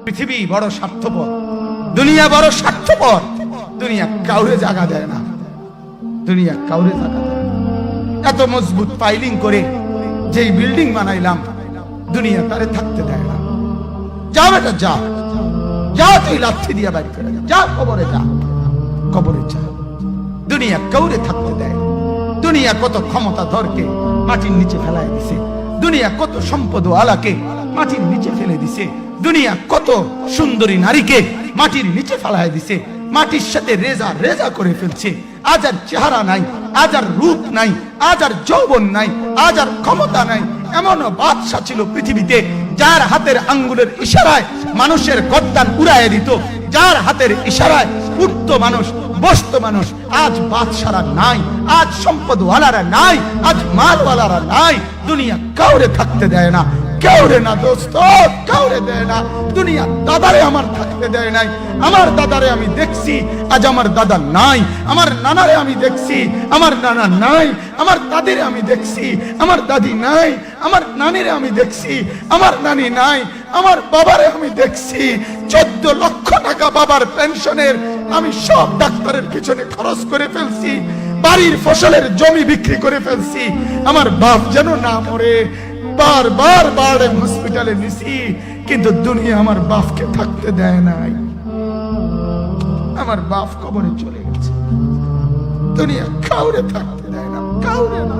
পৃথিবী বড় স্বার্থপর, দুনিয়া বড় স্বার্থপর। দুনিয়া কাউরে জায়গা দেয় না, দুনিয়া কাউরে জায়গা দেয় না। এত মজবুত পাইলিং করে যেই বিল্ডিং বানাইলাম, দুনিয়া তারে থাকতে দেয় না। যা বেটা যা, যা তুই লাথি দিয়া বাড়ি করে যা, কবরে যা, কবরে যা। দুনিয়া কাউরে থাকতে দেয় না। দুনিয়া কত ক্ষমতা ধরকে মাটির নিচে ফেলায় দিছে, দুনিয়া কত সম্পদ আলাকে মাটির নিচে ফেলে দিছে, দুনিয়া কত সুন্দরী নারীকে মাটির নিচে ফেলায় দিছে, মাটির সাথে রেজা রেজা করে ফেলছে। আজ আর চেহারা নাই, আজ আর রূপ নাই, আজ আর যৌবন নাই, আজ আর ক্ষমতা নাই। এমন বাদশা ছিল পৃথিবীতে যার হাতের আঙ্গুলের ইশারায় মানুষের গর্দান উড়াইয়া দিত, যার হাতের ইশারায় উঠত মানুষ, বসত মানুষ। আজ বাদশারা নাই, আজ সম্পদওয়ালারা নাই, আজ মালওয়ালারা নাই। দুনিয়া কাউরে থাকতে দেয় না, কাউরে না দোস্ত, কাউরে দেয় না। দুনিয়া দাদারে আমার থাকতে দেয় নাই। আমার দাদারে আমি দেখছি, আজ আমার দাদা নাই। আমার নানারে আমি দেখছি, আমার নানা নাই। আমার দাদিরে আমি দেখছি, আমার দাদি নাই। আমার নানিরে আমি দেখছি, আমার নানি নাই। আমার বাবারে আমি দেখছি, 14 লক্ষ টাকা বাবার পেনশনের আমি সব ডাক্তারের পিছনে খরচ করে ফেলছি, বাড়ির ফসলের জমি বিক্রি করে ফেলছি। আমার বাপ যেন না মরে বারবার বারে হসপিটালে নিছি, কিন্তু দুনিয়া আমার বাপকে থাকতে দেয় নাই। আমার বাপ কবরে চলে গেছে, দুনিয়া কাউরে থাকতে দেয় না, কাউরে না।